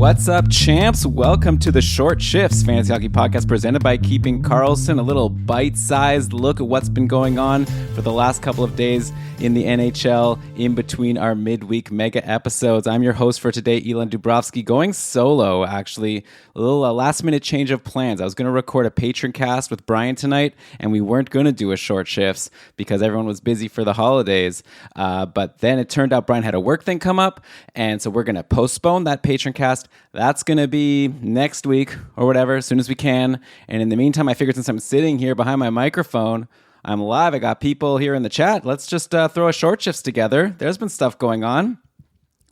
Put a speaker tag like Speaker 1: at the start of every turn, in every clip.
Speaker 1: What's up, champs? Welcome to the Short Shifts Fantasy Hockey Podcast presented by Keeping Karlsson. A little bite-sized look at what's been going on for the last couple of days in the NHL in between our midweek mega episodes. I'm your host for today, Elan Dubrovsky, going solo, actually. A little last-minute change of plans. I was going to record a Patroncast with Brian tonight, and we weren't going to do a Short Shifts because everyone was busy for the holidays. But then it turned out Brian had a work thing come up, and so we're going to postpone that Patroncast. That's going to be next week or whatever, as soon as we can. And in the meantime, I figured since I'm sitting here behind my microphone, I'm live, I got people here in the chat. Let's just throw a Short Shifts together. There's been stuff going on.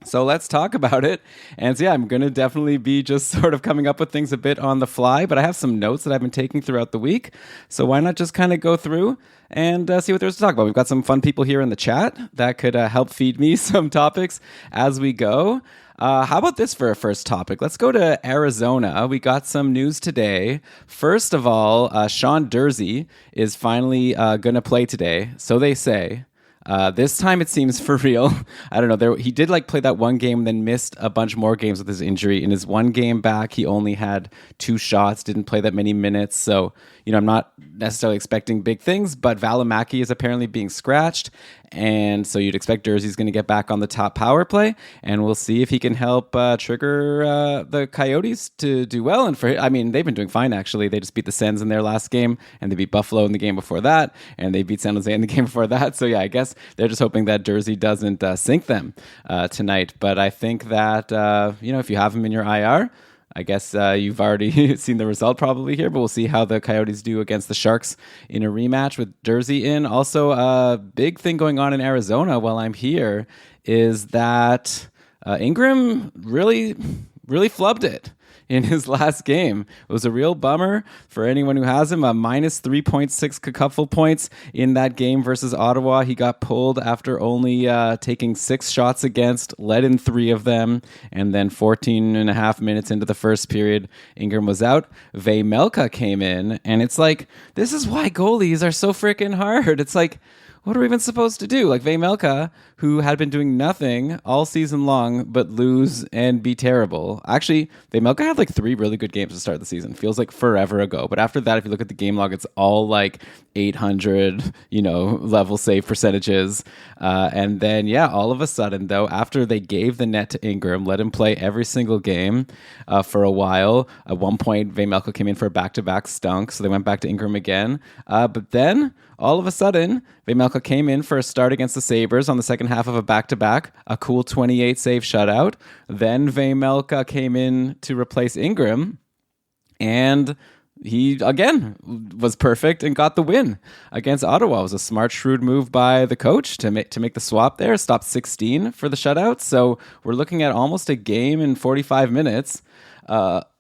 Speaker 1: So let's talk about it. And so, yeah, I'm going to definitely be just sort of coming up with things a bit on the fly, but I have some notes that I've been taking throughout the week. So why not just kind of go through and see what there's to talk about. We've got some fun people here in the chat that could help feed me some topics as we go. How about this for a first topic? Let's go to Arizona. We got some news today. First of all, Sean Durzi is finally going to play today, so they say. This time it seems for real. I don't know. He did play that one game, then missed a bunch more games with his injury. In his one game back, he only had 2 shots, didn't play that many minutes. So, I'm not necessarily expecting big things, but Valimaki is apparently being scratched. And so you'd expect Durzi's going to get back on the top power play, and we'll see if he can help trigger the Coyotes to do well. And they've been doing fine, actually. They just beat the Sens in their last game, and they beat Buffalo in the game before that, and they beat San Jose in the game before that. So, yeah, I guess they're just hoping that Durzi doesn't sink them tonight. But I think that, if you have him in your IR, I guess you've already seen the result probably here, but we'll see how the Coyotes do against the Sharks in a rematch with Durzi in. Also, a big thing going on in Arizona while I'm here is that Ingram really flubbed it in his last game. It was a real bummer for anyone who has him. A minus 3.6 Cacupful points in that game versus Ottawa. He got pulled after only taking 6 shots against, led in 3 of them, and then 14 and a half minutes into the first period, Ingram was out. Vejmelka came in, and it's like, this is why goalies are so freaking hard. It's like, what are we even supposed to do? Vejmelka, who had been doing nothing all season long but lose and be terrible. Actually, Vejmelka had 3 really good games to start the season. Feels like forever ago. But after that, if you look at the game log, it's all 800, level save percentages. And then, all of a sudden, though, after they gave the net to Ingram, let him play every single game for a while. At one point, Vejmelka came in for a back-to-back stunk, so they went back to Ingram again. But then, all of a sudden, Vejmelka came in for a start against the Sabres on the second half of a back-to-back, a cool 28-save shutout. Then Vejmelka came in to replace Ingram, and he, again, was perfect and got the win against Ottawa. It was a smart, shrewd move by the coach to make the swap there, stop 16 for the shutout. So we're looking at almost a game in 45 minutes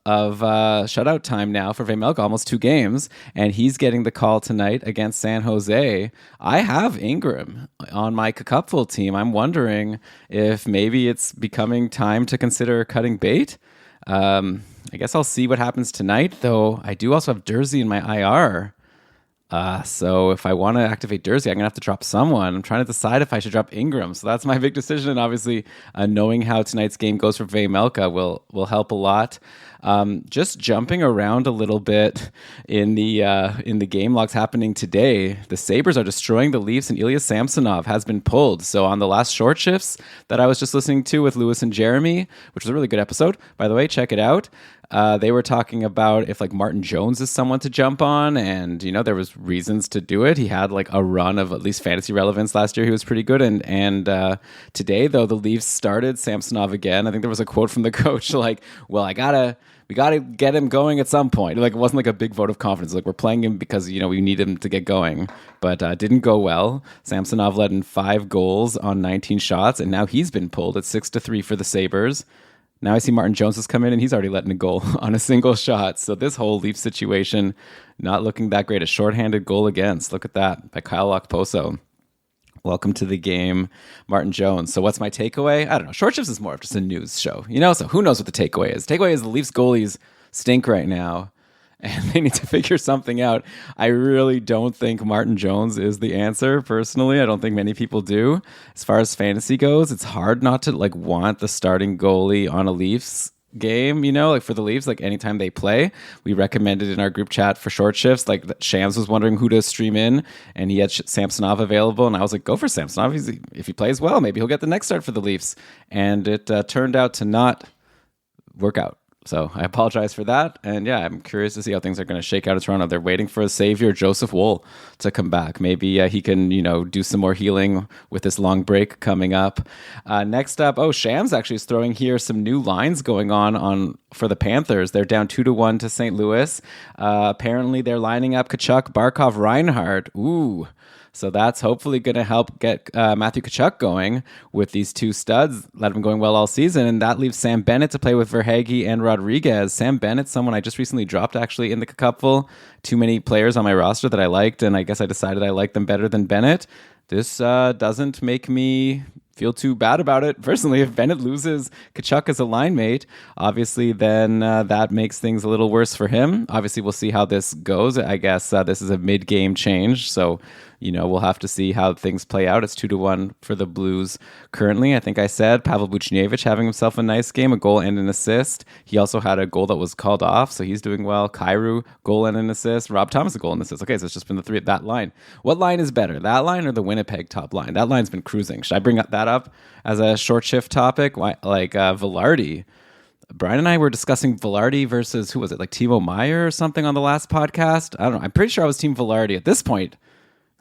Speaker 1: of shutout time now for Vejmelka, almost 2 games, and he's getting the call tonight against San Jose. I have Ingram on my Cacupful team. I'm wondering if maybe it's becoming time to consider cutting bait. I guess I'll see what happens tonight, though I do also have Durzi in my IR. So if I want to activate Durzi, I'm going to have to drop someone. I'm trying to decide if I should drop Ingram. So that's my big decision. Obviously, knowing how tonight's game goes for Vejmelka will help a lot. Just jumping around a little bit in the game logs happening today, the Sabres are destroying the Leafs, and Ilya Samsonov has been pulled. So on the last Short Shifts that I was just listening to with Lewis and Jeremy, which was a really good episode, by the way, check it out. They were talking about if Martin Jones is someone to jump on, and there was reasons to do it. He had a run of at least fantasy relevance last year. He was pretty good, and today though the Leafs started Samsonov again. I think there was a quote from the coach well, we gotta get him going at some point. It wasn't a big vote of confidence. We're playing him because we need him to get going, but didn't go well. Samsonov led in 5 goals on 19 shots, and now he's been pulled at 6-3 for the Sabres. Now I see Martin Jones has come in, and he's already letting a goal on a single shot. So this whole Leaf situation not looking that great. A shorthanded goal against. Look at that by Kyle Okposo. Welcome to the game, Martin Jones. So what's my takeaway? I don't know. Short Shifts is more of just a news show, So who knows what the takeaway is? Takeaway is the Leafs goalies stink right now, and they need to figure something out. I really don't think Martin Jones is the answer, personally. I don't think many people do. As far as fantasy goes, it's hard not to want the starting goalie on a Leafs game, you know, like for the Leafs, like anytime they play. We recommended in our group chat for short shifts, like Shams was wondering who to stream in, and he had Samsonov available, and I was like, go for Samsonov. If he plays well, maybe he'll get the next start for the Leafs. And it turned out to not work out. So I apologize for that. And yeah, I'm curious to see how things are going to shake out in Toronto. They're waiting for a savior, Joseph Woll, to come back. Maybe he can, you know, do some more healing with this long break coming up. Next up, Shams actually is throwing here some new lines going on for the Panthers. They're down 2-1 to St. Louis. Apparently they're lining up Kachuk, Barkov, Reinhardt. Ooh. So that's hopefully going to help get Matthew Tkachuk going with these two studs that have been going well all season. And that leaves Sam Bennett to play with Verhaeghe and Rodriguez. Sam Bennett, someone I just recently dropped actually in the cupful. Too many players on my roster that I liked, and I guess I decided I liked them better than Bennett. This doesn't make me feel too bad about it. Personally, if Bennett loses Tkachuk as a line mate, obviously then that makes things a little worse for him. Obviously, we'll see how this goes. I guess this is a mid-game change, so you know, we'll have to see how things play out. It's 2-1 for the Blues currently. I think I said Pavel Buchnevich having himself a nice game, a goal and an assist. He also had a goal that was called off, so he's doing well. Kyrou, goal and an assist. Rob Thomas, a goal and assist. Okay, so it's just been the three at that line. What line is better, that line or the Winnipeg top line? That line's been cruising. Should I bring that up as a short shift topic? Like Velarde. Brian and I were discussing Velarde versus, who was it, like Timo Meier or something on the last podcast? I don't know. I'm pretty sure I was Team Velarde at this point.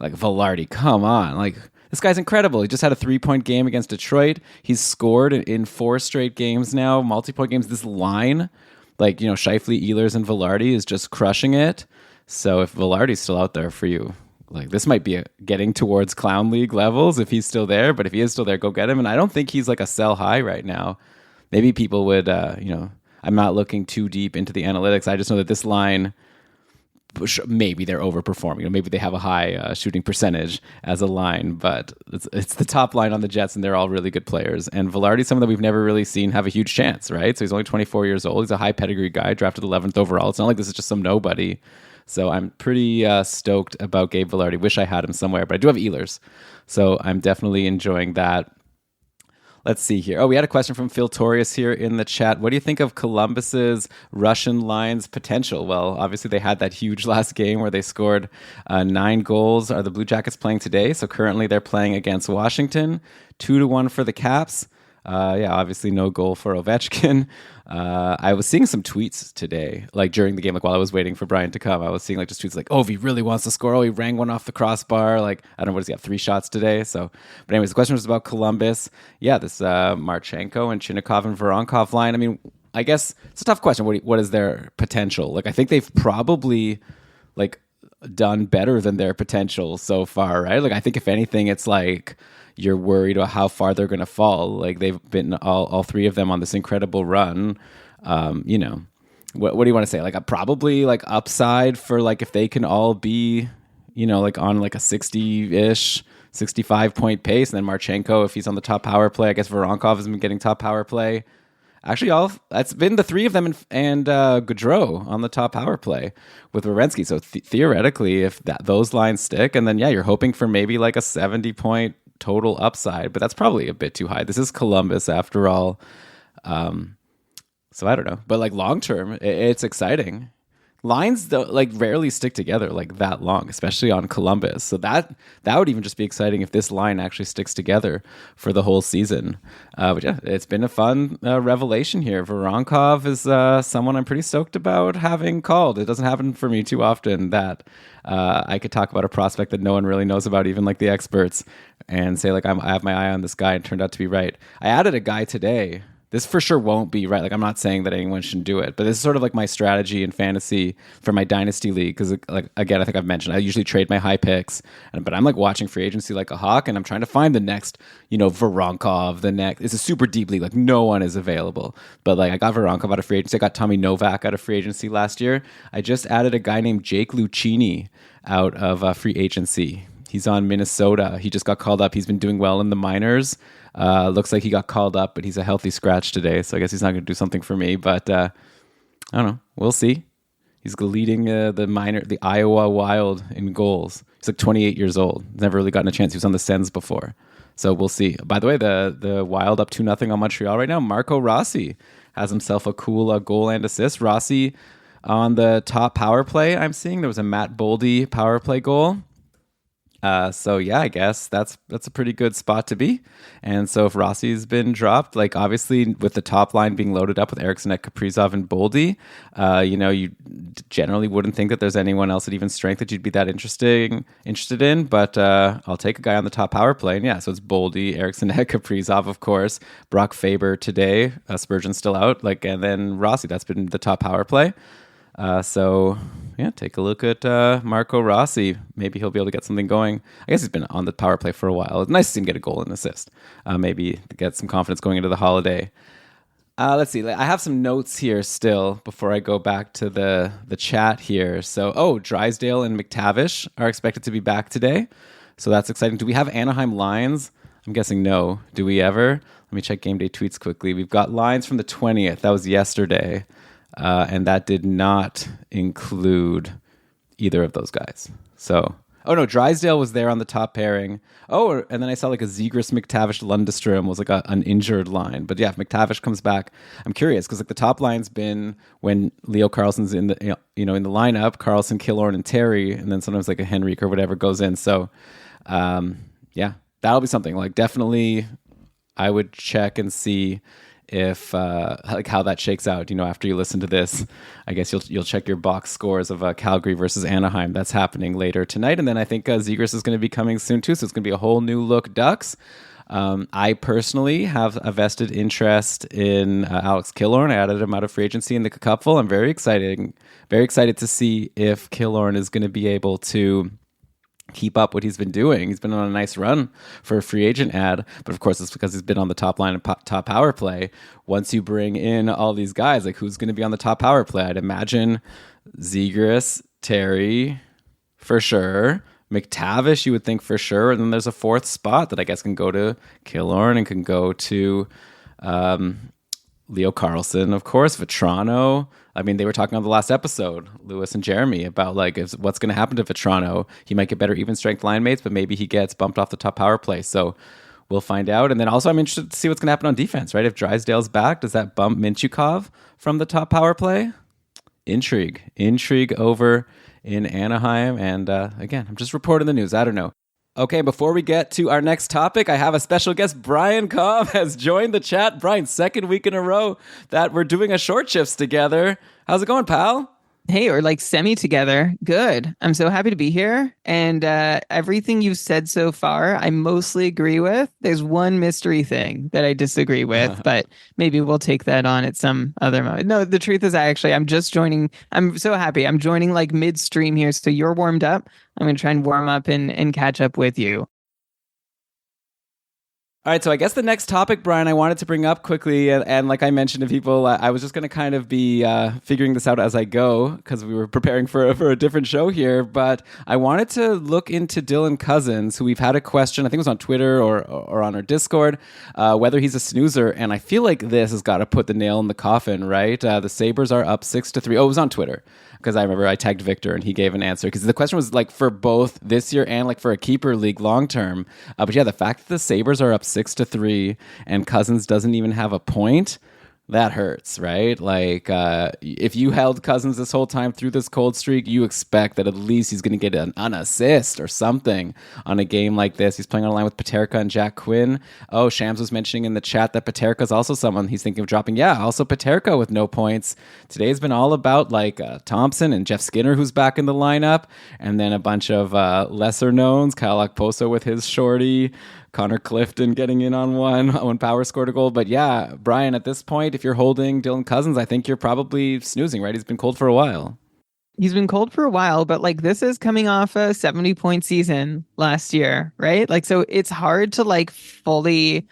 Speaker 1: Like, Velarde, come on. Like, this guy's incredible. He just had a 3-point game against Detroit. He's scored in 4 straight games now, multi-point games. This line, like, you know, Scheifele, Ehlers, and Velarde is just crushing it. So if Velarde's still out there for you, like, this might be getting towards Clown League levels if he's still there. But if he is still there, go get him. And I don't think he's like a sell high right now. Maybe people would, you know, I'm not looking too deep into the analytics. I just know that this line, maybe they're overperforming. You know, maybe they have a high shooting percentage as a line, but it's the top line on the Jets, and they're all really good players. And Velarde's someone that we've never really seen have a huge chance, right? So he's only 24 years old. He's a high pedigree guy, drafted 11th overall. It's not like this is just some nobody. So I'm pretty stoked about Gabe Velarde. Wish I had him somewhere, but I do have Ehlers. So I'm definitely enjoying that. Let's see here. We had a question from Phil Torius here in the chat. What do you think of Columbus's Russian line's potential? Well, obviously they had that huge last game where they scored 9 goals. Are the Blue Jackets playing today? So currently they're playing against Washington. 2-1 for the Caps. Obviously no goal for Ovechkin. I was seeing some tweets today, like during the game, like while I was waiting for Brian to come, I was seeing like just tweets like, if he really wants to score, he rang one off the crossbar. Like, I don't know, what does he have, 3 shots today? So, but anyways, the question was about Columbus. Yeah, this Marchenko and Chinnikov and Voronkov line. I mean, I guess it's a tough question. What is their potential? Like, I think they've probably like done better than their potential so far, right? Like, I think if anything, it's like, you're worried about how far they're going to fall. Like, they've been all 3 of them on this incredible run. You know, what do you want to say? Like, probably like upside for like if they can all be, you know, like on like a 60-ish, 65-point pace. And then Marchenko, if he's on the top power play, I guess Voronkov has been getting top power play. Actually, that's been the 3 of them and Gaudreau on the top power play with Werenski. So theoretically, if those lines stick, and then you're hoping for maybe like a 70-point total upside, but that's probably a bit too high. This is Columbus after all. So I don't know, but like long term, it's exciting. Lines though, like rarely stick together like that long, especially on Columbus. So that would even just be exciting if this line actually sticks together for the whole season. But yeah, it's been a fun revelation here. Voronkov is someone I'm pretty stoked about having called. It doesn't happen for me too often that I could talk about a prospect that no one really knows about, even like the experts, and say like I have my eye on this guy and turned out to be right. I added a guy today. This for sure won't be right. Like, I'm not saying that anyone shouldn't do it, but this is sort of like my strategy in fantasy for my dynasty league. Because, like, again, I think I've mentioned I usually trade my high picks, but I'm like watching free agency like a hawk, and I'm trying to find the next, you know, Voronkov. The next, it's a super deep league. Like, no one is available. But like, I got Voronkov out of free agency. I got Tommy Novak out of free agency last year. I just added a guy named Jake Lucchini out of free agency. He's on Minnesota. He just got called up. He's been doing well in the minors. Looks like he got called up, but he's a healthy scratch today, so I guess he's not going to do something for me. But I don't know. We'll see. He's leading the Iowa Wild in goals. He's like 28 years old. Never really gotten a chance. He was on the Sens before, so we'll see. By the way, the Wild up 2-0 on Montreal right now. Marco Rossi has himself a cool goal and assist. Rossi on the top power play I'm seeing. There was a Matt Boldy power play goal. So yeah, I guess that's a pretty good spot to be. And so if Rossi's been dropped, like obviously with the top line being loaded up with Eriksson, Kaprizov, and Boldy, you generally wouldn't think that there's anyone else at even strength that you'd be that interested in. But I'll take a guy on the top power play. And yeah, so it's Boldy, Eriksson, Kaprizov, of course, Brock Faber today, Spurgeon's still out, and then Rossi. That's been the top power play. So yeah, take a look at Marco Rossi. Maybe he'll be able to get something going. I guess he's been on the power play for a while. It's nice to see him get a goal and an assist. Maybe to get some confidence going into the holiday. Let's see. I have some notes here still before I go back to the chat here. So, Drysdale and McTavish are expected to be back today. So that's exciting. Do we have Anaheim lines? I'm guessing no. Do we ever? Let me check game day tweets quickly. We've got lines from the 20th. That was yesterday. And that did not include either of those guys. So, Drysdale was there on the top pairing. And then I saw a Zegras, McTavish, Lundestrom was an injured line. But yeah, if McTavish comes back, I'm curious because the top line's been when Leo Carlsson's in the in the lineup, Carlsson, Killorn, and Terry, and then sometimes a Henrique or whatever goes in. So, yeah, that'll be something. Definitely, I would check and see if how that shakes out. After you listen to this, I guess you'll check your box scores of Calgary versus Anaheim. That's happening later tonight, and then I think Zegras is going to be coming soon too. So it's going to be a whole new look Ducks. I personally have a vested interest in Alex Killorn. I added him out of free agency in the cupful. I'm very excited to see if Killorn is going to be able to keep up what he's been doing. He's been on a nice run for a free agent ad, but of course it's because he's been on the top line and top power play. Once you bring in all these guys, who's going to be on the top power play? I'd imagine Zegras, Terry, for sure. McTavish, you would think for sure. And then there's a fourth spot that I guess can go to Killorn and can go to Leo Carlsson, of course, Vetrano. I mean, they were talking on the last episode, Lewis and Jeremy, about what's going to happen to Vetrano. He might get better even strength line mates, but maybe he gets bumped off the top power play. So we'll find out. And then also I'm interested to see what's going to happen on defense, right? If Drysdale's back, does that bump Mintyukov from the top power play? Intrigue over in Anaheim. And again, I'm just reporting the news. I don't know. Okay, before we get to our next topic, I have a special guest. Brian Cobb has joined the chat. Brian, second week in a row that we're doing a short shifts together. How's it going, pal?
Speaker 2: Hey, or semi together. Good. I'm so happy to be here. And everything you've said so far, I mostly agree with. There's one mystery thing that I disagree with, but maybe we'll take that on at some other moment. No, the truth is I'm just joining. I'm so happy. I'm joining midstream here. So you're warmed up. I'm going to try and warm up and catch up with you.
Speaker 1: All right, so I guess the next topic, Brian, I wanted to bring up quickly, and like I mentioned to people, I was just going to kind of be figuring this out as I go because we were preparing for a different show here, but I wanted to look into Dylan Cousins, who we've had a question, I think it was on Twitter or on our Discord, whether he's a snoozer, and I feel like this has got to put the nail in the coffin, right? The Sabres are up 6-3. Oh, it was on Twitter. Because I remember I tagged Victor and he gave an answer. Because the question was for both this year and for a keeper league long term. But yeah, the fact that the Sabres are up 6-3 and Cousins doesn't even have a point, that hurts, right? If you held Cousins this whole time through this cold streak, you expect that at least he's going to get an assist or something on a game like this. He's playing on a line with Paterka and Jack Quinn. Oh, Shams was mentioning in the chat that Paterka is also someone he's thinking of dropping. Yeah, also Paterka with no points. Today's been all about Thompson and Jeff Skinner, who's back in the lineup, and then a bunch of lesser knowns, Kyle Okposo with his shorty, Connor Clifton getting in on one when Power scored a goal. But yeah, Brian, at this point, if you're holding Dylan Cousins, I think you're probably snoozing, right? He's been cold for a while.
Speaker 2: He's been cold for a while, but this is coming off a 70-point season last year, right? So it's hard to fully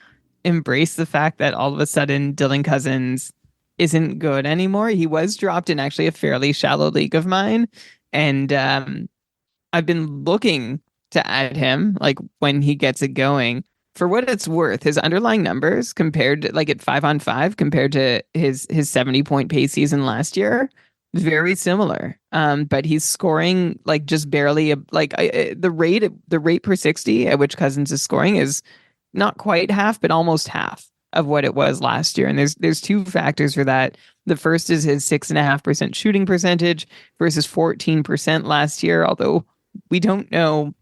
Speaker 2: embrace the fact that all of a sudden Dylan Cousins isn't good anymore. He was dropped in actually a fairly shallow league of mine, and I've been looking to add him when he gets it going. For what it's worth, his underlying numbers compared to at 5-on-5 compared to his 70-point pace season last year, very similar. But he's scoring just barely the rate per 60 at which Cousins is scoring is not quite half, but almost half of what it was last year. And there's two factors for that. The first is his 6.5% shooting percentage versus 14% last year, although we don't know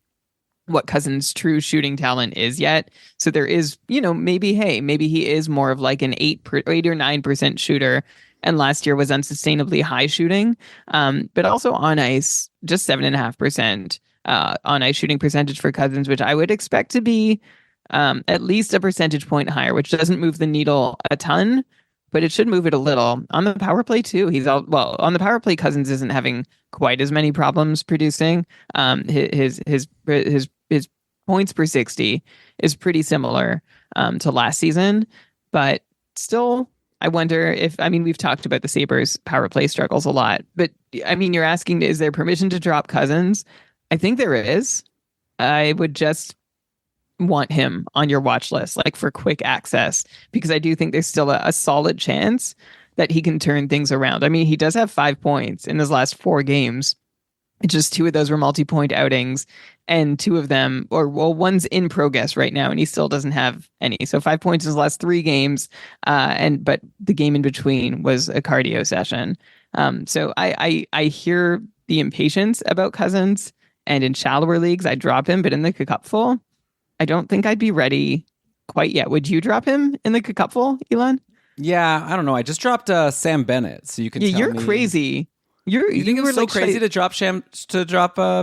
Speaker 2: what Cousins' true shooting talent is yet. So there is, maybe he is more of like an 8 or 9% shooter, and last year was unsustainably high shooting. But also on ice, just 7.5% on ice shooting percentage for Cousins, which I would expect to be at least a percentage point higher, which doesn't move the needle a ton, but it should move it a little. On the power play too, on the power play, Cousins isn't having quite as many problems producing. His points per 60 is pretty similar to last season, but still, I wonder if, we've talked about the Sabres power play struggles a lot, but you're asking, is there permission to drop Cousins? I think there is. I would just want him on your watch list, like for quick access, because I do think there's still a solid chance that he can turn things around. He does have 5 points in his last 4 games. It's just 2 of those were multi-point outings, and 2 of them, one's in progress right now, and he still doesn't have any. So 5 points in his last 3 games, but the game in between was a cardio session. So I hear the impatience about Cousins, and in shallower leagues, I drop him, but in the cupful, I don't think I'd be ready quite yet. Would you drop him in the cupful, Elan?
Speaker 1: Yeah, I don't know. I just dropped Sam Bennett, so you can.
Speaker 2: Yeah, you're crazy. You
Speaker 1: think it was so
Speaker 2: like,
Speaker 1: crazy to drop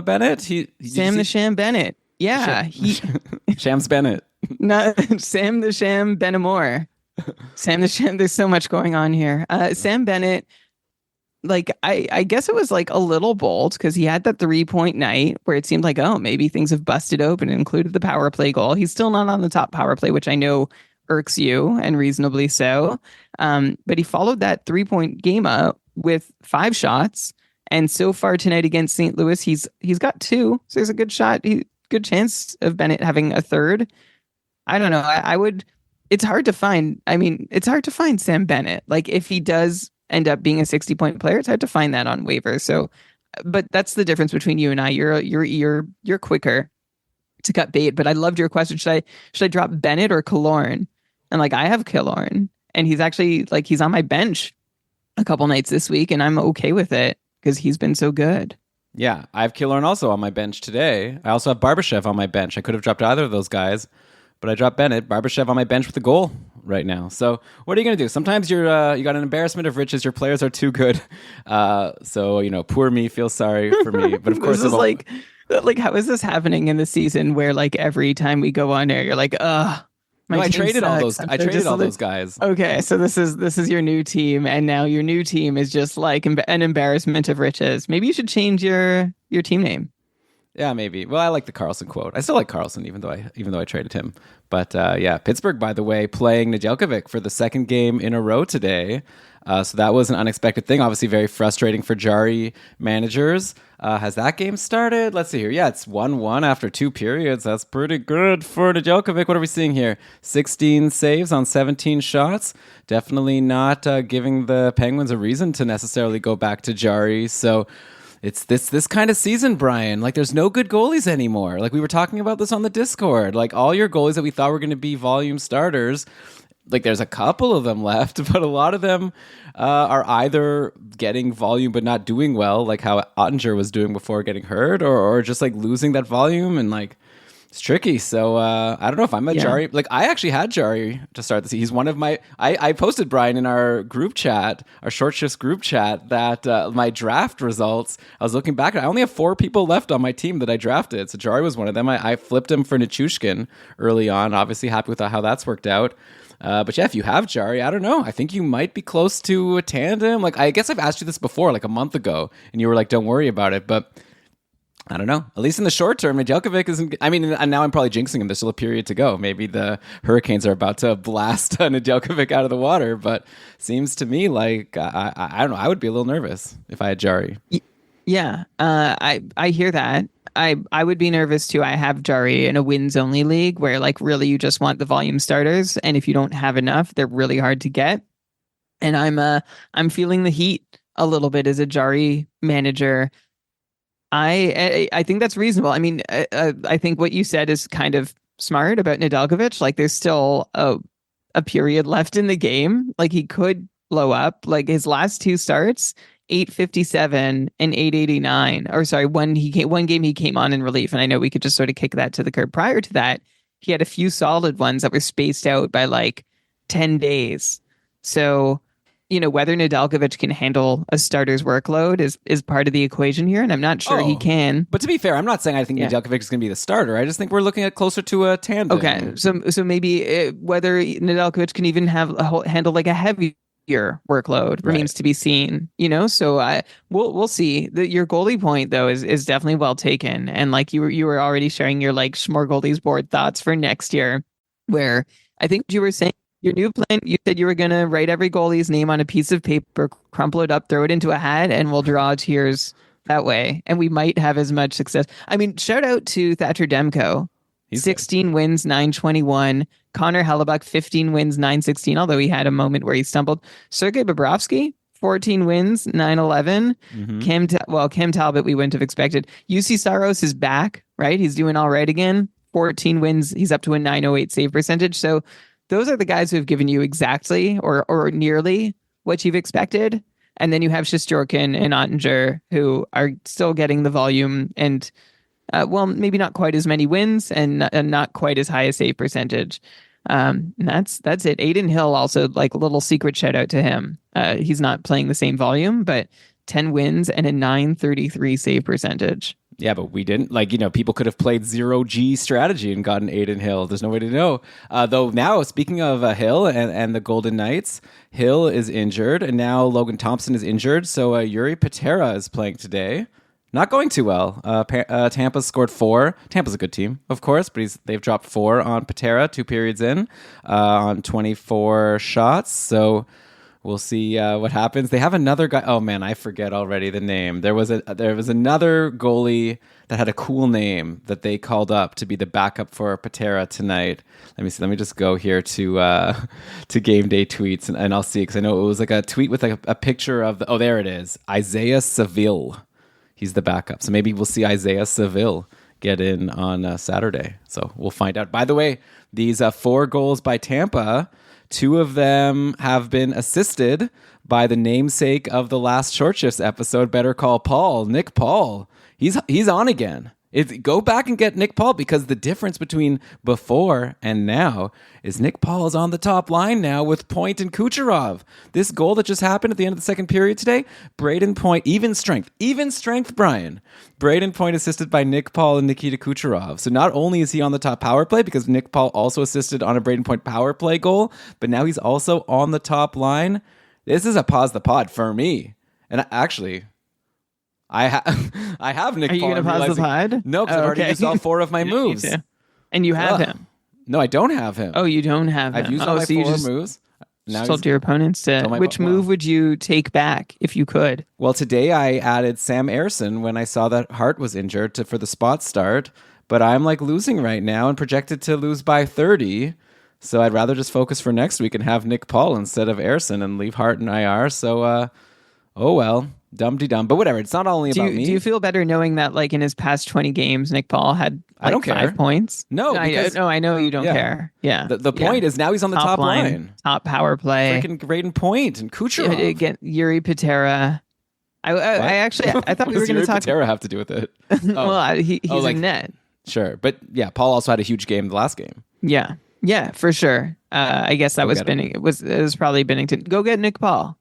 Speaker 1: Bennett?
Speaker 2: Sam the Sham Bennett. Yeah,
Speaker 1: Shams Bennett.
Speaker 2: Not Sam the Sham Benamore. Sam the Sham. There's so much going on here. Sam Bennett. Like I guess it was like a little bold because he had that 3-point night where it seemed like, oh, maybe things have busted open. It included the power play goal. He's still not on the top power play, which I know irks you, and reasonably so. But he followed that 3-point game up with 5 shots, and so far tonight against St. Louis, he's got 2. So there's a good good chance of Bennett having a third. I don't know. I would. It's hard to find. It's hard to find Sam Bennett. Like if he does end up being a 60-point player, it's hard to find that on waivers. So, but that's the difference between you and I. You're quicker to cut bait. But I loved your question. Should I drop Bennett or Killorn? And like I have Killorn, and he's actually like he's on my bench a couple nights this week, and I'm okay with it because he's been so good.
Speaker 1: Yeah, I have Killorn also on my bench today. I also have Barbashev on my bench. I could have dropped either of those guys, but I dropped Bennett. Barbashev on my bench with a goal right now. So what are you going to do? Sometimes you got an embarrassment of riches. Your players are too good. So, poor me, feel sorry for me. But of course,
Speaker 2: this is like, how is this happening in the season where like every time we go on air, you're like, ugh.
Speaker 1: I traded all those. I traded all those guys.
Speaker 2: Okay, so this is your new team, and now your new team is just like an embarrassment of riches. Maybe you should change your team name.
Speaker 1: Yeah, maybe. Well, I like the Carlson quote. I still like Carlson, even though I traded him. But yeah, Pittsburgh, by the way, playing Nedeljkovic for the second game in a row today. So that was an unexpected thing. Obviously, very frustrating for Jari managers. Has that game started? Let's see here. Yeah, it's 1-1 after 2 periods. That's pretty good for Nedeljkovic. What are we seeing here? 16 saves on 17 shots. Definitely not giving the Penguins a reason to necessarily go back to Jari. So it's this kind of season, Brian. Like, there's no good goalies anymore. Like, we were talking about this on the Discord. Like, all your goalies that we thought were going to be volume starters, like, there's a couple of them left, but a lot of them are either getting volume but not doing well, like how Ottinger was doing before getting hurt, or just, like, losing that volume, and, like, it's tricky. So I don't know if I'm a Jari. Like, I actually had Jari to start the season. He's one of my... I posted, Brian, in our group chat, our Short Shifts group chat, that my draft results, I was looking back, I only have 4 people left on my team that I drafted. So Jari was one of them. I flipped him for Nichushkin early on. Obviously happy with how that's worked out. But yeah, if you have Jari, I don't know. I think you might be close to a tandem. Like, I guess I've asked you this before, like a month ago, and you were like, don't worry about it. But I don't know. At least in the short term, Nedeljkovic isn't... I mean, and now I'm probably jinxing him. There's still a period to go. Maybe the Hurricanes are about to blast Nedeljkovic out of the water. But seems to me like, I don't know, I would be a little nervous if I had Jari.
Speaker 2: Yeah, I hear that. I would be nervous too. I have Jari in a wins only league where like really you just want the volume starters, and if you don't have enough, they're really hard to get. And I'm feeling the heat a little bit as a Jari manager. I think that's reasonable. I mean, I think what you said is kind of smart about Nedeljkovic. Like, there's still a a period left in the game. Like he could blow up. Like his last two starts, 857 and 889. Or sorry, one game he came on in relief, and I know we could just sort of kick that to the curb. Prior to that, he had a few solid ones that were spaced out by like 10 days. So, whether Nedeljkovic can handle a starter's workload is part of the equation here, and I'm not sure he can.
Speaker 1: But to be fair, I'm not saying I think Nedeljkovic is going to be the starter. I just think we're looking at closer to a tandem.
Speaker 2: Okay, so maybe whether Nedeljkovic can even handle like a heavier workload remains to be seen. So we'll see. Your goalie point though is definitely well taken, and like you were already sharing your like Schmorgoldies board thoughts for next year, where I think you were saying. Your new plan, you said you were going to write every goalie's name on a piece of paper, crumple it up, throw it into a hat, and we'll draw tiers that way. And we might have as much success. I mean, shout out to Thatcher Demko. He's 16 wins, 921. Connor Hellebuck, 15 wins, 916, although he had a moment where he stumbled. Sergei Bobrovsky, 14 wins, 911. Cam Talbot, we wouldn't have expected. UC Saros is back, right? He's doing all right again. 14 wins. He's up to a 908 save percentage. So those are the guys who have given you exactly or nearly what you've expected. And then you have Shesterkin and Ottinger who are still getting the volume and, maybe not quite as many wins and not quite as high a save percentage. And that's it. Aiden Hill also, like a little secret shout out to him. He's not playing the same volume, but 10 wins and a 933 save percentage.
Speaker 1: Yeah, but we didn't. People could have played 0G strategy and gotten Aiden Hill. There's no way to know. Though now, speaking of Hill and the Golden Knights, Hill is injured, and now Logan Thompson is injured. So Yuri Patera is playing today. Not going too well. Tampa scored 4. Tampa's a good team, of course, but they've dropped 4 on Patera 2 periods in on 24 shots. So we'll see what happens. They have another guy. Oh man, I forget already the name. There was another goalie that had a cool name that they called up to be the backup for Patera tonight. Let me see. Let me just go here to game day tweets and I'll see, because I know it was like a tweet with like a picture of there it is. Isaiah Seville. He's the backup. So maybe we'll see Isaiah Seville get in on Saturday. So we'll find out. By the way, these 4 goals by Tampa, 2 of them have been assisted by the namesake of the last Short Shifts episode, Better Call Paul, Nick Paul. He's on again. Go back and get Nick Paul, because the difference between before and now is Nick Paul is on the top line now with Point and Kucherov. This goal that just happened at the end of the second period today, Braden Point, even strength, Brian. Braden Point assisted by Nick Paul and Nikita Kucherov. So not only is he on the top power play, because Nick Paul also assisted on a Braden Point power play goal, but now he's also on the top line. This is a pause the pod for me. And actually, I have Nick Paul.
Speaker 2: Are you going to pause the pod?
Speaker 1: No, because I've already used all 4 of my moves.
Speaker 2: And you have him.
Speaker 1: No, I don't have him.
Speaker 2: Oh, you don't have him.
Speaker 1: I've used all my 4 moves.
Speaker 2: Now told your opponents to. Which move would you take back if you could?
Speaker 1: Well, today I added Sam Ersson when I saw that Hart was injured for the spot start. But I'm like losing right now and projected to lose by 30. So I'd rather just focus for next week and have Nick Paul instead of Ersson and leave Hart in IR. So, oh well. Dum-de-dum, but whatever. It's not only about me.
Speaker 2: Do you feel better knowing that, like, in his past 20 games, Nick Paul had like,
Speaker 1: I don't care.
Speaker 2: 5 points?
Speaker 1: No,
Speaker 2: I know you don't care. Yeah.
Speaker 1: The point is now he's on the top line.
Speaker 2: Top power play.
Speaker 1: Freaking Braden Point and Kucherov.
Speaker 2: Again, Yuri Patera. I thought we were going to talk.
Speaker 1: What does Yuri Patera have to do with it?
Speaker 2: Well, he's in net.
Speaker 1: Sure, but yeah, Paul also had a huge game the last game.
Speaker 2: Yeah, for sure. I guess that was It was probably Bennington. Go get Nick Paul.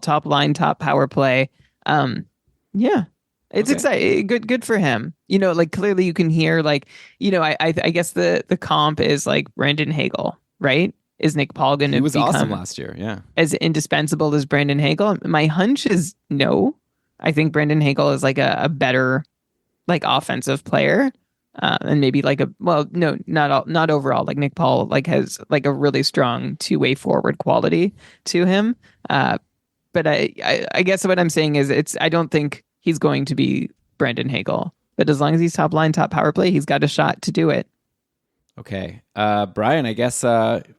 Speaker 2: Top line, top power play. Yeah, it's exciting. Good for him. Like clearly you can hear like, I guess the comp is like Brandon Hagel, right? Is Nick Paul going to
Speaker 1: He was awesome last year. Yeah.
Speaker 2: As indispensable as Brandon Hagel? My hunch is no. I think Brandon Hagel is like a better like offensive player. And maybe like not overall. Like Nick Paul like has like a really strong 2-way forward quality to him. But I guess what I'm saying is I don't think he's going to be Brandon Hagel. But as long as he's top line, top power play, he's got a shot to do it.
Speaker 1: Okay. Brian, I guess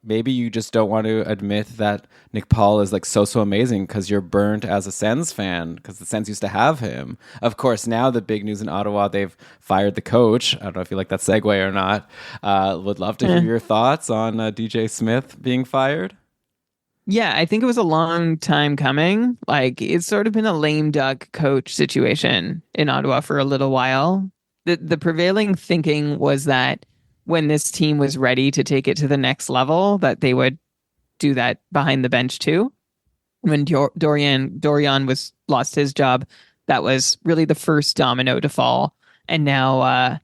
Speaker 1: maybe you just don't want to admit that Nick Paul is like so amazing because you're burnt as a Sens fan because the Sens used to have him. Of course, now the big news in Ottawa, they've fired the coach. I don't know if you like that segue or not. Would love to hear your thoughts on DJ Smith being fired.
Speaker 2: Yeah, I think it was a long time coming. Like it's sort of been a lame duck coach situation in Ottawa for a little while. The prevailing thinking was that when this team was ready to take it to the next level, that they would do that behind the bench too. When Dorian was lost his job, that was really the first domino to fall. And now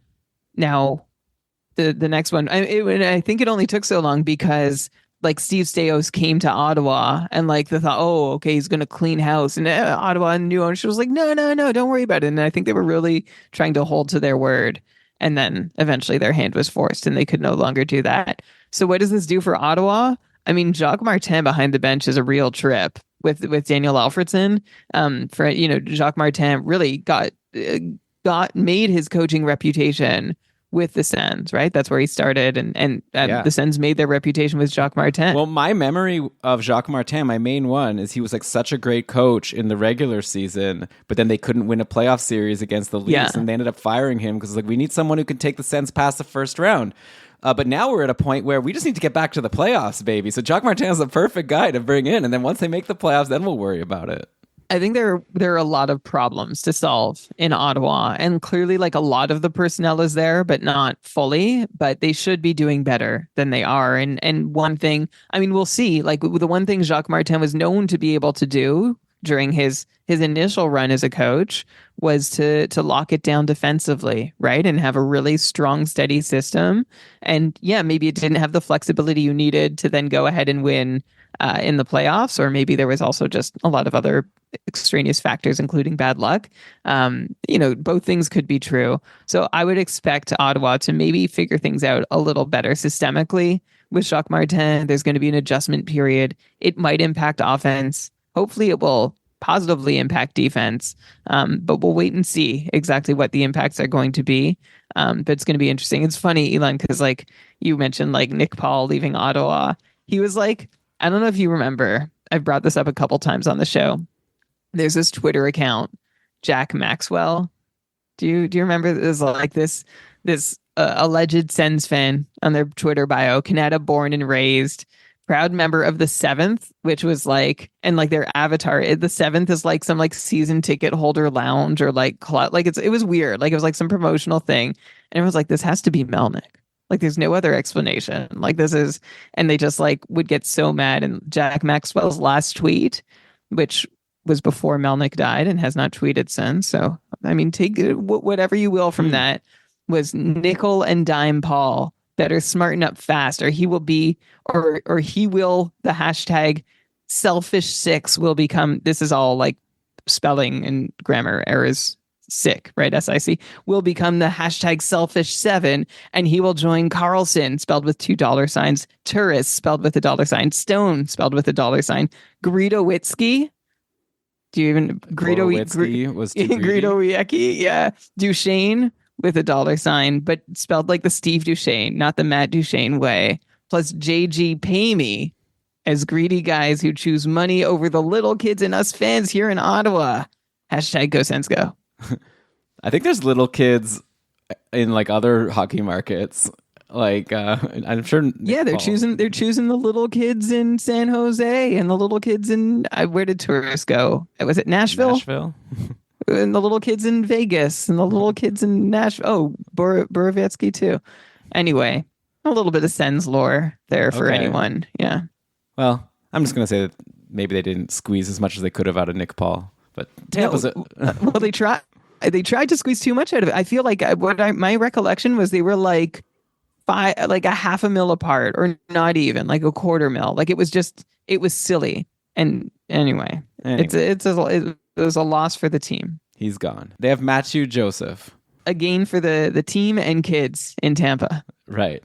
Speaker 2: the next one. I think it only took so long because like Steve Stais came to Ottawa and like they thought, oh, okay, he's going to clean house. And Ottawa and new ownership was like, no, don't worry about it. And I think they were really trying to hold to their word. And then eventually their hand was forced and they could no longer do that. So what does this do for Ottawa? I mean, Jacques Martin behind the bench is a real trip with Daniel Alfredson. Jacques Martin really got made his coaching reputation with the Sens, right? That's where he started, and the Sens made their reputation with Jacques Martin.
Speaker 1: Well, my memory of Jacques Martin, my main one, is he was like such a great coach in the regular season, but then they couldn't win a playoff series against the Leafs, and they ended up firing him because like we need someone who can take the Sens past the first round. But now we're at a point where we just need to get back to the playoffs, baby. So Jacques Martin is the perfect guy to bring in, and then once they make the playoffs, then we'll worry about it.
Speaker 2: I think there are a lot of problems to solve in Ottawa, and clearly like a lot of the personnel is there, but not fully, but they should be doing better than they are. And one thing, I mean, we'll see, like the one thing Jacques Martin was known to be able to do during his initial run as a coach was to lock it down defensively, right? And have a really strong, steady system. And yeah, maybe it didn't have the flexibility you needed to then go ahead and win in the playoffs, or maybe there was also just a lot of other extraneous factors, including bad luck. Both things could be true. So I would expect Ottawa to maybe figure things out a little better systemically with Jacques Martin. There's going to be an adjustment period. It might impact offense. Hopefully it will positively impact defense. But we'll wait and see exactly what the impacts are going to be. But it's going to be interesting. It's funny, Elan, because like you mentioned, like Nick Paul leaving Ottawa. He was like, I don't know if you remember, I've brought this up a couple times on the show. There's this Twitter account, Jack Maxwell. Do you remember this alleged Sens fan on their Twitter bio, Canada born and raised, proud member of the Seventh, which was like, and like their avatar, the Seventh is like some like season ticket holder lounge or like club, like it was weird, like it was like some promotional thing, and it was like this has to be Melnyk. Like there's no other explanation. Like this is, and they just like would get so mad. And Jack Maxwell's last tweet, which was before Melnyk died and has not tweeted since. So, I mean, take whatever you will from that, was nickel and dime Paul better smarten up fast, or he will be, or he will, the hashtag selfish six will become, this is all like spelling and grammar errors. Sick, right? SIC will become the hashtag selfish seven, and he will join Carlson, spelled with $2, Turris, spelled with $, Stone, spelled with $, Greedowitzki. Do you even
Speaker 1: Greedowitzki was
Speaker 2: Greedowiecki? Yeah, Duchesne with $, but spelled like the Steve Duchesne, not the Matt Duchesne way. Plus JG Pay Me, as greedy guys who choose money over the little kids and us fans here in Ottawa. Hashtag Go Sens Go.
Speaker 1: I think there's little kids in like other hockey markets. Like I'm sure.
Speaker 2: Yeah, they're choosing the little kids in San Jose and the little kids in where did tourists go? Was it Nashville? And the little kids in Vegas and the little kids in Nashville. Oh, Borowiecki too. Anyway, a little bit of Sens lore there for anyone. Yeah.
Speaker 1: Well, I'm just gonna say that maybe they didn't squeeze as much as they could have out of Nick Paul. But Tampa's
Speaker 2: well, they tried. They tried to squeeze too much out of it. I feel like my recollection was they were like like $500,000 apart, or not even like $250,000. Like it was silly. And anyway. It was a loss for the team.
Speaker 1: He's gone. They have Matthew Joseph.
Speaker 2: A gain for the team and kids in Tampa.
Speaker 1: Right.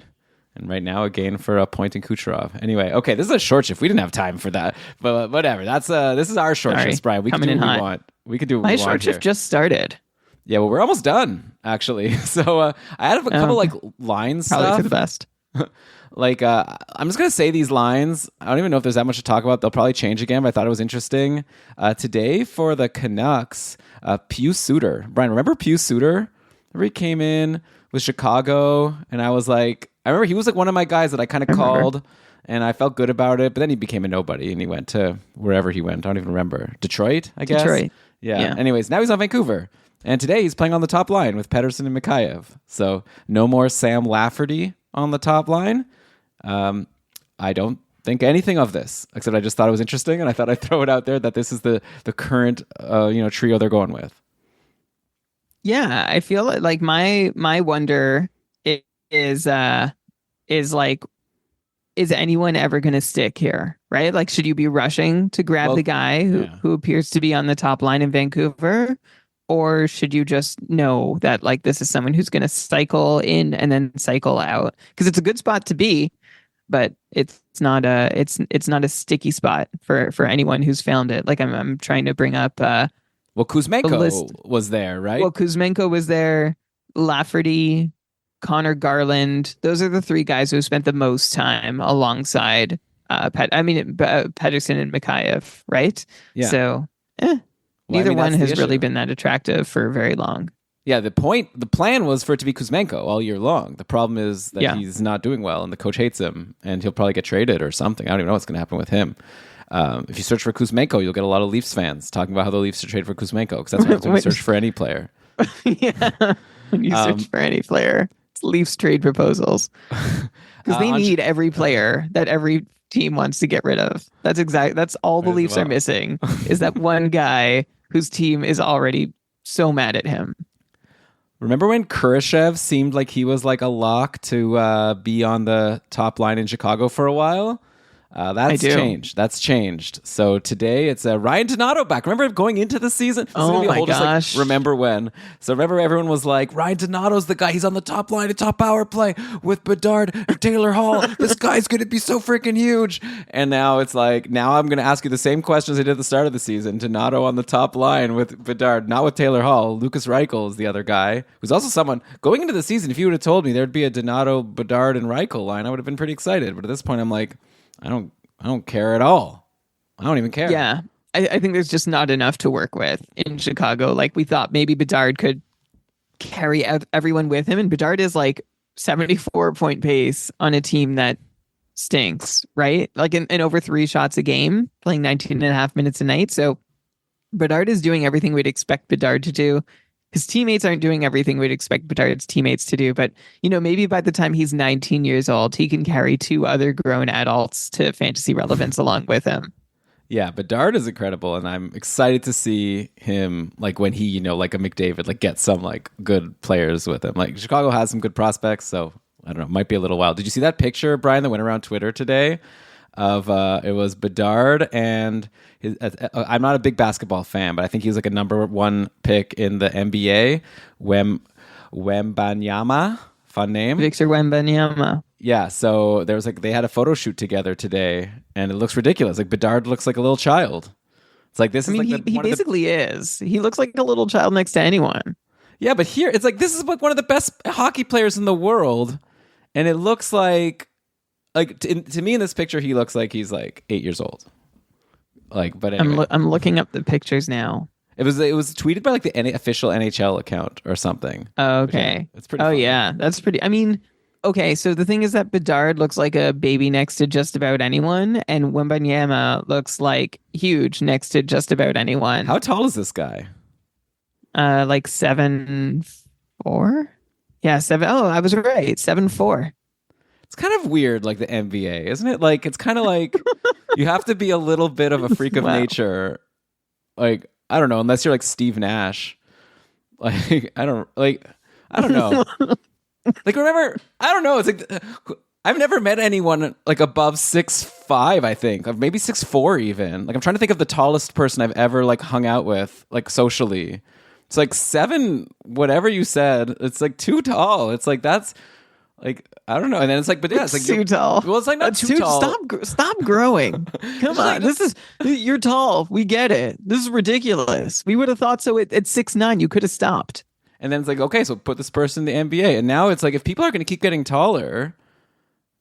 Speaker 1: And right now, a gain for a point in Kucherov. Anyway, okay, this is a short shift. We didn't have time for that, but whatever. This is our short shift, Brian. We can do what we want. We can do what we want.
Speaker 2: My short shift just started.
Speaker 1: Yeah, well, we're almost done, actually. So I had a couple like line stuff.
Speaker 2: Probably for the best.
Speaker 1: Like, I'm just going to say these lines. I don't even know if there's that much to talk about. They'll probably change again, but I thought it was interesting. Today for the Canucks, Pius Suter. Brian, remember Pius Suter? Remember he came in with Chicago, and I was like, I remember he was like one of my guys that I kind of called, and I felt good about it, but then he became a nobody, and he went to wherever he went. I don't even remember. Detroit, I guess?
Speaker 2: Detroit.
Speaker 1: Yeah. Anyways, now he's on Vancouver. And today he's playing on the top line with Pettersson and Mikheyev. So no more Sam Lafferty on the top line. I don't think anything of this, except I just thought it was interesting, and I thought I'd throw it out there that this is the current trio they're going with.
Speaker 2: Yeah, I feel like my wonder is like, is anyone ever going to stick here, right? Like, should you be rushing to grab the guy who appears to be on the top line in Vancouver? Or should you just know that like this is someone who's going to cycle in and then cycle out? Because it's a good spot to be, but it's not a sticky spot for anyone who's found it. Like I'm trying to bring up
Speaker 1: Kuzmenko was there, right?
Speaker 2: Well, Kuzmenko was there, Lafferty, Connor Garland. Those are the three guys who spent the most time alongside Pettersson and Mikheyev, right?
Speaker 1: Yeah.
Speaker 2: So, neither one has really been that attractive for very long.
Speaker 1: Yeah, the plan was for it to be Kuzmenko all year long. The problem is that he's not doing well, and the coach hates him, and he'll probably get traded or something. I don't even know what's going to happen with him. If you search for Kuzmenko, you'll get a lot of Leafs fans talking about how the Leafs should trade for Kuzmenko, because that's what happens when you search for any player.
Speaker 2: Yeah, when you search for any player, it's Leafs trade proposals. Because they need every player that every team wants to get rid of. That's all the Leafs are missing, is that one guy whose team is already so mad at him.
Speaker 1: Remember when Kurashev seemed like he was like a lock to be on the top line in Chicago for a while? That's changed. That's changed. So today it's Ryan Donato back. Remember going into the season?
Speaker 2: Oh my gosh.
Speaker 1: Just, like, remember when? So remember everyone was like, Ryan Donato's the guy. He's on the top line, a top power play with Bedard and Taylor Hall. This guy's going to be so freaking huge. And now it's like, now I'm going to ask you the same questions I did at the start of the season. Donato on the top line with Bedard, not with Taylor Hall. Lucas Reichel is the other guy, who's also someone going into the season. If you would have told me there'd be a Donato, Bedard, and Reichel line, I would have been pretty excited. But at this point, I'm like, I don't care at all. I don't even care.
Speaker 2: Yeah. I think there's just not enough to work with in Chicago. Like we thought maybe Bedard could carry everyone with him. And Bedard is like 74-point pace on a team that stinks, right? Like in over 3 shots a game, playing 19 and a half minutes a night. So Bedard is doing everything we'd expect Bedard to do. His teammates aren't doing everything we'd expect Bedard's teammates to do, but maybe by the time he's 19 years old, he can carry 2 other grown adults to fantasy relevance along with him.
Speaker 1: Yeah, Bedard is incredible, and I'm excited to see him like when he, like a McDavid, like get some like good players with him. Like Chicago has some good prospects, so I don't know, it might be a little while. Did you see that picture, Brian, that went around Twitter today? Of it was Bedard and his, I'm not a big basketball fan, but I think he was like a number 1 pick in the NBA. Wembanyama, fun name.
Speaker 2: Victor Wembanyama.
Speaker 1: Yeah, so there was like they had a photo shoot together today, and it looks ridiculous. Like Bedard looks like a little child. It's like this.
Speaker 2: He basically is. He looks like a little child next to anyone.
Speaker 1: Yeah, but here it's like this is like one of the best hockey players in the world, and it looks like. To me in this picture, he looks like he's like 8 years old. Like, but anyway.
Speaker 2: I'm looking up the pictures now.
Speaker 1: It was tweeted by like the official NHL account or something.
Speaker 2: Okay.
Speaker 1: It's pretty.
Speaker 2: Oh
Speaker 1: funny.
Speaker 2: Yeah, that's pretty. I mean, okay. So the thing is that Bedard looks like a baby next to just about anyone, and Wembanyama looks like huge next to just about anyone.
Speaker 1: How tall is this guy?
Speaker 2: Like 7'4". Yeah, 7. Oh, I was right. 7'4".
Speaker 1: It's kind of weird, like the NBA, isn't it? Like it's kind of like you have to be a little bit of a freak of nature. Like I don't know, unless you're like Steve Nash. Like I don't know. Like remember, I don't know. It's like I've never met anyone like above 6'5", I think, or maybe 6'4" even. Like I'm trying to think of the tallest person I've ever like hung out with, like socially. It's like 7, whatever you said. It's like too tall. It's like that's. Like I don't know, and then it's like, but yeah, it's like
Speaker 2: too tall.
Speaker 1: Well, it's like not too tall.
Speaker 2: Stop growing. Come on, you're tall. We get it. This is ridiculous. We would have thought so at 6'9". You could have stopped.
Speaker 1: And then it's like, okay, so put this person in the NBA, and now it's like if people are going to keep getting taller,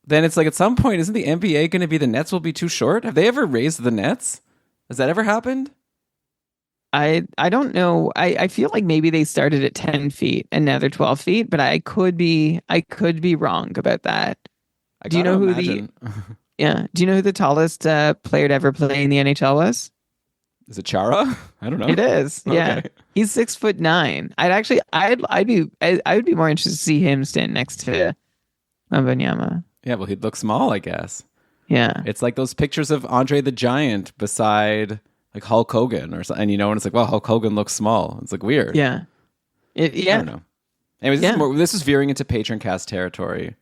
Speaker 1: then it's like at some point, isn't the NBA going to be the nets will be too short? Have they ever raised the nets? Has that ever happened?
Speaker 2: I don't know. I feel like maybe they started at 10 feet and now they're 12 feet, but I could be wrong about that. Do you know who the tallest player to ever play in the NHL was?
Speaker 1: Is it Chara? I don't know.
Speaker 2: It is. Yeah.
Speaker 1: Okay.
Speaker 2: He's 6'9". I would be more interested to see him stand next to Wembanyama.
Speaker 1: Yeah, well, he'd look small, I guess.
Speaker 2: Yeah.
Speaker 1: It's like those pictures of Andre the Giant beside like Hulk Hogan or something, and it's like, well, Hulk Hogan looks small. It's like weird.
Speaker 2: Yeah.
Speaker 1: I don't know. Anyways, this is veering into Patroncast territory.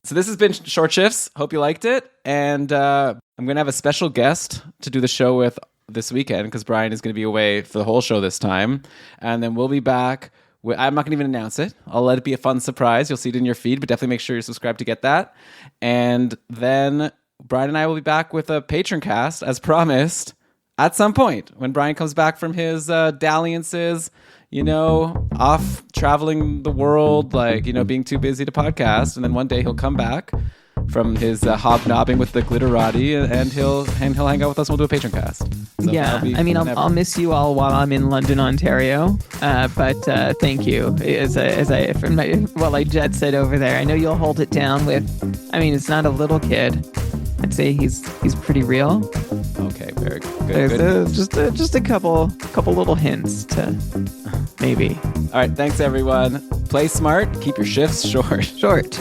Speaker 1: So this has been Short Shifts. Hope you liked it. And I'm going to have a special guest to do the show with this weekend because Brian is going to be away for the whole show this time. And then we'll be back. I'm not going to even announce it. I'll let it be a fun surprise. You'll see it in your feed, but definitely make sure you're subscribed to get that. And then Brian and I will be back with a Patroncast, as promised, at some point when Brian comes back from his dalliances, off traveling the world, being too busy to podcast. And then one day he'll come back from his hobnobbing with the glitterati and he'll hang out with us and we'll do a Patroncast. So
Speaker 2: yeah, I'll miss you all while I'm in London, Ontario. But thank you. I jet set over there. I know you'll hold it down with. It's not a little kid. I'd say he's pretty real.
Speaker 1: Okay, very good.
Speaker 2: There's just a couple little hints to maybe.
Speaker 1: All right, thanks everyone. Play smart. Keep your shifts short.
Speaker 2: Short.